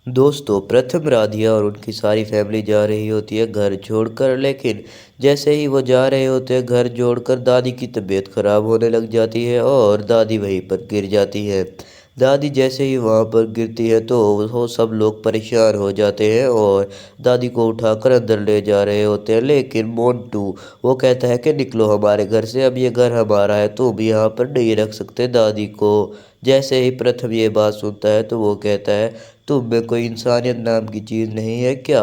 दोस्तों, प्रथम राधिया और उनकी सारी फैमिली जा रही होती है घर छोड़कर। लेकिन जैसे ही वो जा रहे होते हैं घर छोड़कर, दादी की तबीयत खराब होने लग जाती है और दादी वहीं पर गिर जाती है। दादी जैसे ही वहाँ पर गिरती है तो वो सब लोग परेशान हो जाते हैं और दादी को उठाकर अंदर ले जा रहे होते हैं। लेकिन मोंटू वो कहता है कि निकलो हमारे घर से, अब ये घर हमारा है, तुम यहाँ पर नहीं रख सकते दादी को। जैसे ही प्रथम ये बात सुनता है तो वो कहता है, तुम में कोई इंसानियत नाम की चीज़ नहीं है क्या?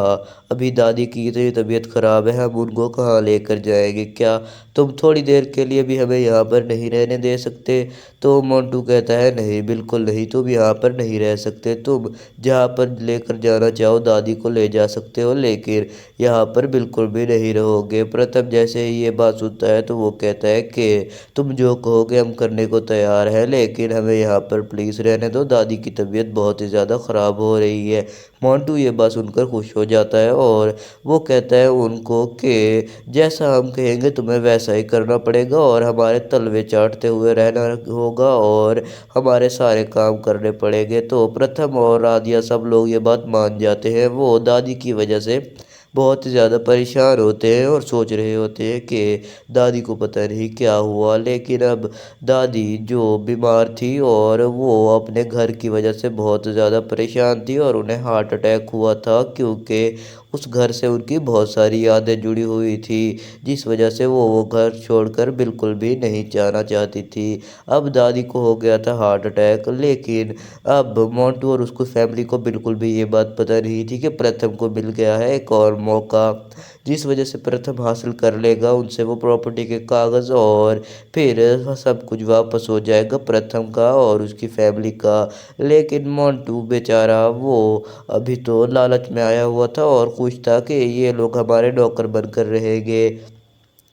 अभी दादी की इतनी तबीयत ख़राब है, हम उनको कहाँ लेकर जाएंगे? क्या तुम थोड़ी देर के लिए भी हमें यहाँ पर नहीं रहने दे सकते? तो मोंटू कहता है, नहीं बिल्कुल नहीं, तुम यहाँ पर नहीं रह सकते। तुम जहाँ पर लेकर जाना चाहो दादी को ले जा सकते हो, लेकिन यहाँ पर बिल्कुल भी नहीं रहोगे। प्रथम जैसे ही ये बात सुनता है तो वो कहता है कि तुम जो कहोगे हम करने को तैयार हैं, लेकिन हमें यहाँ पर प्लीज़ रहने दो, दादी की तबीयत बहुत ही ज़्यादा ख़राब हो रही है। मोंटू ये बात सुनकर खुश हो जाता है और वो कहता है उनको कि जैसा हम कहेंगे तुम्हें वैसा ही करना पड़ेगा और हमारे तलवे चाटते हुए रहना होगा और हमारे सारे काम करने पड़ेंगे। तो प्रथम और राधिया सब लोग ये बात मान जाते हैं। वो दादी की वजह से बहुत ही ज़्यादा परेशान होते हैं और सोच रहे होते हैं कि दादी को पता नहीं क्या हुआ। लेकिन अब दादी जो बीमार थी और वो अपने घर की वजह से बहुत ज़्यादा परेशान थी और उन्हें हार्ट अटैक हुआ था, क्योंकि उस घर से उनकी बहुत सारी यादें जुड़ी हुई थी, जिस वजह से वो घर छोड़कर बिल्कुल भी नहीं जाना चाहती थी। अब दादी को हो गया था हार्ट अटैक, लेकिन अब मोंटू और उसकी फैमिली को बिल्कुल भी ये बात पता नहीं थी कि प्रथम को मिल गया है एक और मौका, जिस वजह से प्रथम हासिल कर लेगा उनसे वो प्रॉपर्टी के कागज़ और फिर सब कुछ वापस हो जाएगा प्रथम का और उसकी फैमिली का। लेकिन मोंटू बेचारा वो अभी तो लालच में आया हुआ था और खुश था कि ये लोग हमारे नौकर बनकर रहेंगे।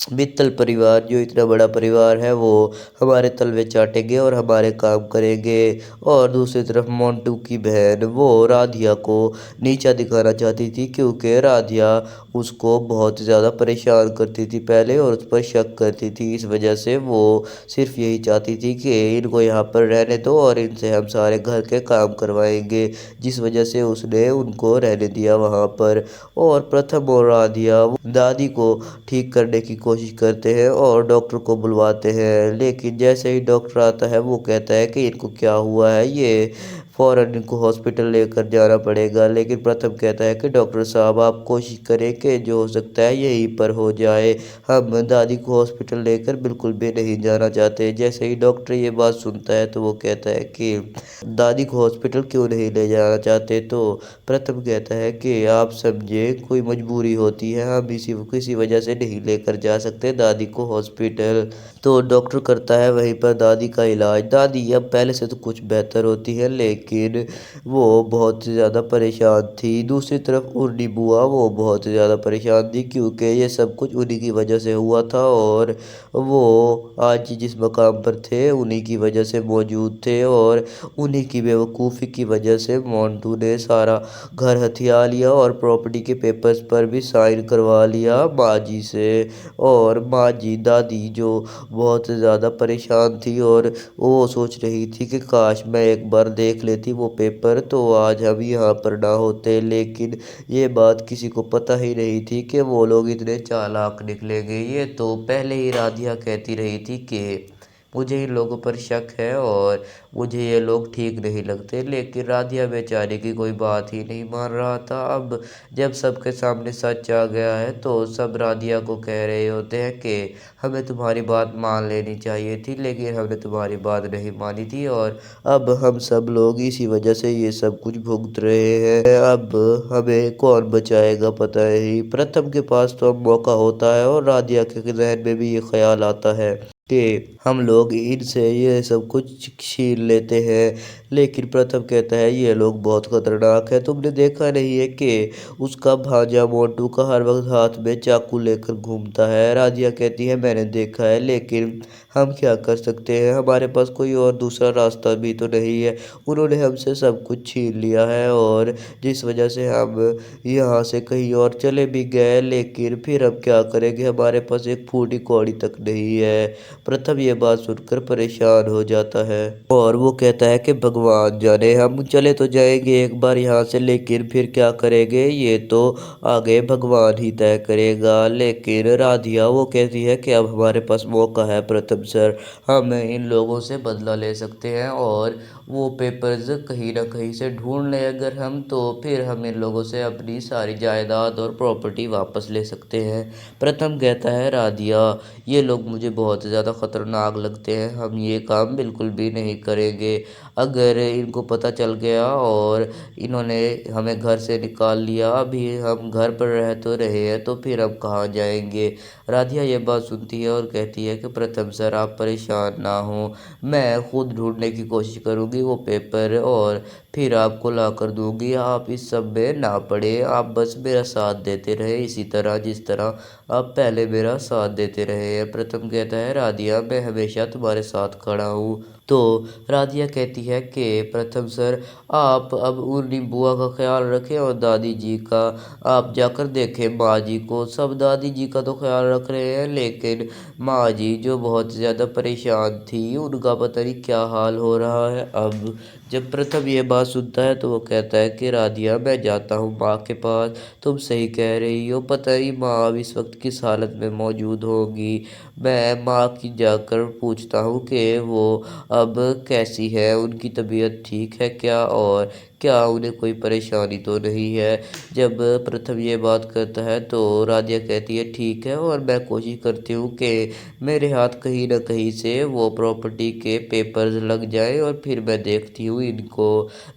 मित्तल परिवार जो इतना बड़ा परिवार है वो हमारे तलवे चाटेंगे और हमारे काम करेंगे। और दूसरी तरफ मोंटू की बहन वो राधिया को नीचा दिखाना चाहती थी, क्योंकि राधिया उसको बहुत ज़्यादा परेशान करती थी पहले और उस पर शक करती थी। इस वजह से वो सिर्फ यही चाहती थी कि इनको यहाँ पर रहने दो और इनसे हम सारे घर के काम करवाएंगे, जिस वजह से उसने उनको रहने दिया वहाँ पर। और प्रथम और राधिया दादी को ठीक करने की कोशिश करते हैं और डॉक्टर को बुलवाते हैं। लेकिन जैसे ही डॉक्टर आता है वो कहता है कि इनको क्या हुआ है, ये फ़ौरन इनको हॉस्पिटल लेकर जाना पड़ेगा। लेकिन प्रथम कहता है कि डॉक्टर साहब आप कोशिश करें कि जो हो सकता है यहीं पर हो जाए, हम दादी को हॉस्पिटल लेकर बिल्कुल भी नहीं जाना चाहते। जैसे ही डॉक्टर ये बात सुनता है तो वो कहता है कि दादी को हॉस्पिटल क्यों नहीं ले जाना चाहते? तो प्रथम कहता है कि आप समझे कोई मजबूरी होती है, हम किसी वजह से नहीं लेकर जा सकते दादी को हॉस्पिटल। तो डॉक्टर करता है वहीं पर दादी का इलाज। दादी अब पहले से तो कुछ बेहतर होती है, लेकिन वो बहुत ज़्यादा परेशान थी। दूसरी तरफ उर्नी बुआ वो बहुत ज़्यादा परेशान थी, क्योंकि ये सब कुछ उन्हीं की वजह से हुआ था और वो आज जिस मकाम पर थे उन्हीं की वजह से मौजूद थे और उन्हीं की बेवकूफ़ी की वजह से मोंटू ने सारा घर हथिया लिया और प्रॉपर्टी के पेपर्स पर भी साइन करवा लिया माँ जी से। और माँ जी दादी जो बहुत ज़्यादा परेशान थी और वो सोच रही थी कि काश मैं एक बार देख लेती वो पेपर, तो आज हम यहाँ पर ना होते। लेकिन ये बात किसी को पता ही नहीं थी कि वो लोग इतने चालाक निकलेंगे। ये तो पहले ही राधिया कहती रही थी कि मुझे इन लोगों पर शक है और मुझे ये लोग ठीक नहीं लगते, लेकिन राधिया बेचारी की कोई बात ही नहीं मान रहा था। अब जब सबके सामने सच आ गया है तो सब राधिया को कह रहे होते हैं कि हमें तुम्हारी बात मान लेनी चाहिए थी, लेकिन हमने तुम्हारी बात नहीं मानी थी और अब हम सब लोग इसी वजह से ये सब कुछ भुगत रहे हैं। अब हमें कौन बचाएगा पता नहीं। प्रथम के पास तो अब मौका होता है और राधिया के जहन में भी ये ख्याल आता है कि हम लोग इनसे ये सब कुछ छीन लेते हैं। लेकिन प्रथम कहता है ये लोग बहुत खतरनाक है, तुमने देखा नहीं है कि उसका भांजा मोंटू का हर वक्त हाथ में चाकू लेकर घूमता है? राधिया कहती है मैंने देखा है, लेकिन हम क्या कर सकते हैं, हमारे पास कोई और दूसरा रास्ता भी तो नहीं है। उन्होंने हमसे सब कुछ छीन लिया है और जिस वजह से हम यहाँ से कहीं और चले भी गए, लेकिन फिर हम क्या करेंगे, हमारे पास एक फूटी कौड़ी तक नहीं है। प्रथम ये बात सुनकर परेशान हो जाता है और वो कहता है कि भगवान जाने, हम चले तो जाएंगे एक बार यहाँ से, लेकिन फिर क्या करेंगे ये तो आगे भगवान ही तय करेगा। लेकिन राधिया वो कहती है कि अब हमारे पास मौका है प्रथम सर, हम इन लोगों से बदला ले सकते हैं और वो पेपर्स कहीं ना कहीं से ढूंढ लें अगर हम, तो फिर हम इन लोगों से अपनी सारी जायदाद और प्रॉपर्टी वापस ले सकते हैं। प्रथम कहता है राधिया, ये लोग मुझे बहुत ज़्यादा ख़तरनाक लगते हैं, हम ये काम बिल्कुल भी नहीं करेंगे। अगर इनको पता चल गया और इन्होंने हमें घर से निकाल लिया, अभी हम घर पर रह तो रहे हैं तो फिर हम कहाँ जाएंगे। राधिया ये बात सुनती है और कहती है कि प्रथम सर आप परेशान ना हो, मैं खुद ढूंढने की कोशिश करूँगी वो पेपर और फिर आपको ला कर दूंगी। आप इस सब में ना पड़े, आप बस मेरा साथ देते रहे इसी तरह जिस तरह आप पहले मेरा साथ देते रहे हैं। प्रथम कहता है राधिया मैं हमेशा तुम्हारे साथ खड़ा हूँ। तो राधिया कहती है कि प्रथम सर आप अब उर्नी बुआ का ख्याल रखें और दादी जी का, आप जाकर देखें माँ जी को, सब दादी जी का तो ख्याल रख रहे हैं लेकिन माँ जी जो बहुत ज़्यादा परेशान थी उनका पता नहीं क्या हाल हो रहा है अब। जब प्रथम ये बात सुनता है तो वो कहता है कि राधिया मैं जाता हूँ माँ के पास, तुम सही कह रही हो, पता नहीं माँ अब इस वक्त किस हालत में मौजूद होगी। मैं माँ की जाकर पूछता हूँ कि वो अब कैसी है, उनकी तबीयत ठीक है क्या और क्या उन्हें कोई परेशानी तो नहीं है। जब प्रथम ये बात करता है तो राधिया कहती है ठीक है, और मैं कोशिश करती हूँ कि मेरे हाथ कहीं ना कहीं से वो प्रॉपर्टी के पेपर्स लग जाए और फिर मैं देखती हूँ इनको।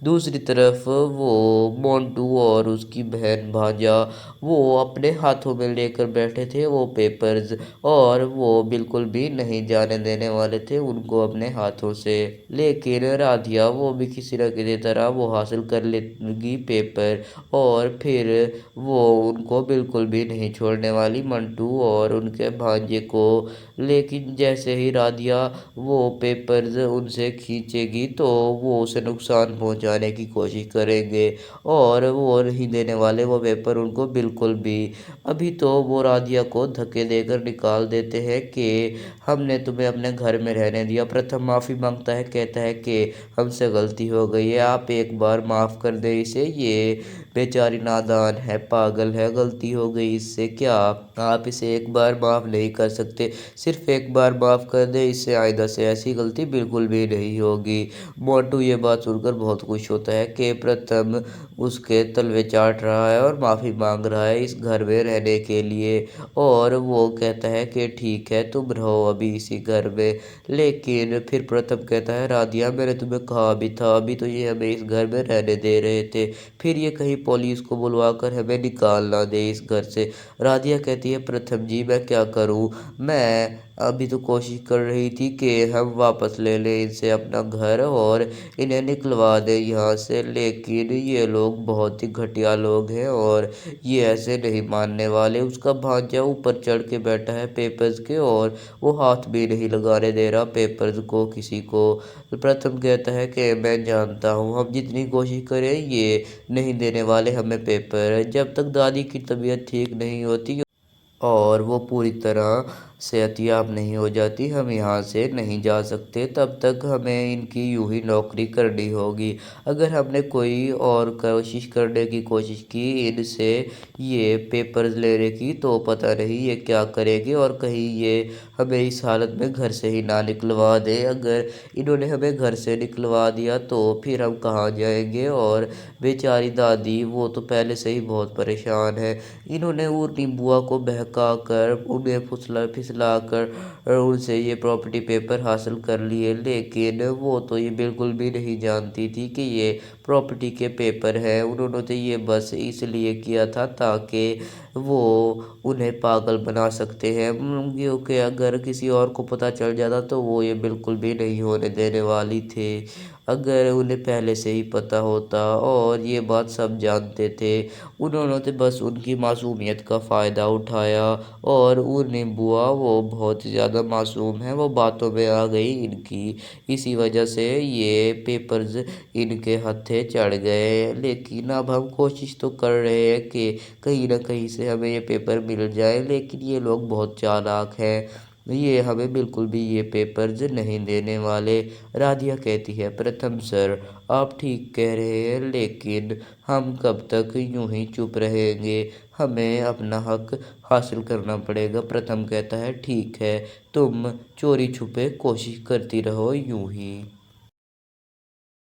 दूसरी तरफ वो मोंटू और उसकी बहन भांजा वो अपने हाथों में लेकर बैठे थे वो पेपर्स, और वो बिल्कुल भी नहीं जाने देने वाले थे उनको अपने हाथों से। लेकिन राधिया वो भी किसी न किसी तरह वो हासिल कर लेगी पेपर और फिर वो उनको बिल्कुल भी नहीं छोड़ने वाली मंटू और उनके भांजे को। लेकिन जैसे ही राधिया वो पेपर्स उनसे खींचेगी तो वो उसे नुकसान पहुंचाने की कोशिश करेंगे और वो नहीं देने वाले वो पेपर उनको बिल्कुल भी। अभी तो वो राधिया को धक्के देकर निकाल देते हैं कि हमने तुम्हें अपने घर में रहने दिया। प्रथम माफ़ी मांगता है, कहता है कि हमसे गलती हो गई है, आप एक बार माफ़ कर दें इसे, ये बेचारी नादान है, पागल है, गलती हो गई इससे, क्या आप इसे एक बार माफ़ नहीं कर सकते? सिर्फ एक बार माफ़ कर दे इसे, आइंदा से ऐसी गलती बिल्कुल भी नहीं होगी। मोंटू ये बात सुनकर बहुत खुश होता है कि प्रथम उसके तलवे चाट रहा है और माफ़ी मांग रहा है इस घर में रहने के लिए, और वो कहता है कि ठीक है तुम रहो अभी इसी घर में। लेकिन फिर प्रथम कहता है राधिया मैंने तुम्हें कहा भी था, अभी तो ये हमें इस घर में रहने दे रहे थे, फिर ये कहीं पुलिस को बुलवाकर हमें निकाल ना दे इस घर से। राधिया कहती है प्रथम जी मैं क्या करूं, मैं अभी तो कोशिश कर रही थी कि हम वापस ले लें इनसे अपना घर और इन्हें निकलवा दें यहाँ से, लेकिन ये लोग बहुत ही घटिया लोग हैं और ये ऐसे नहीं मानने वाले। उसका भांजा ऊपर चढ़ के बैठा है पेपर्स के और वो हाथ भी नहीं लगाने दे रहा पेपर्स को किसी को। प्रथम कहता है कि मैं जानता हूँ हम जितनी कोशिश करें ये नहीं देने वाले हमें पेपर, जब तक दादी की तबीयत ठीक नहीं होती और वो पूरी तरह सेहतयाब नहीं हो जाती हम यहाँ से नहीं जा सकते, तब तक हमें इनकी यूं ही नौकरी करनी होगी। अगर हमने कोई और कोशिश करने की कोशिश की इनसे ये पेपर्स लेने की तो पता नहीं ये क्या करेंगे और कहीं ये हमें इस हालत में घर से ही ना निकलवा दे। अगर इन्होंने हमें घर से निकलवा दिया तो फिर हम कहाँ जाएंगे, और बेचारी दादी वो तो पहले से ही बहुत परेशान है। इन्होंने वो नींबुआ को बहका कर उन्हें फुसला फिसला कर उनसे ये प्रॉपर्टी पेपर हासिल कर लिए, लेकिन वो तो ये बिल्कुल भी नहीं जानती थी कि ये प्रॉपर्टी के पेपर हैं। उन्होंने तो ये बस इसलिए किया था ताकि वो उन्हें पागल बना सकते हैं, क्योंकि अगर किसी और को पता चल जाता तो वो ये बिल्कुल भी नहीं होने देने वाली थे। अगर उन्हें पहले से ही पता होता और ये बात सब जानते थे, उन्होंने तो बस उनकी मासूमियत का फ़ायदा उठाया। और वो नींबुआ वो बहुत ज़्यादा मासूम है, वो बातों में आ गई इनकी, इसी वजह से ये पेपर्स इनके हत्थे चढ़ गए। लेकिन अब हम कोशिश तो कर रहे हैं कि कहीं ना कहीं से हमें ये पेपर मिल जाए, लेकिन ये लोग बहुत चालाक हैं। یہ ہمیں بالکل بھی یہ پیپرز نہیں دینے والے۔ رادھیا کہتی ہے پرتھم سر آپ ٹھیک کہہ رہے ہیں، لیکن ہم کب تک یوں ہی چپ رہیں گے؟ ہمیں اپنا حق حاصل کرنا پڑے گا۔ پرتھم کہتا ہے ٹھیک ہے، تم چوری چھپے کوشش کرتی رہو یوں ہی۔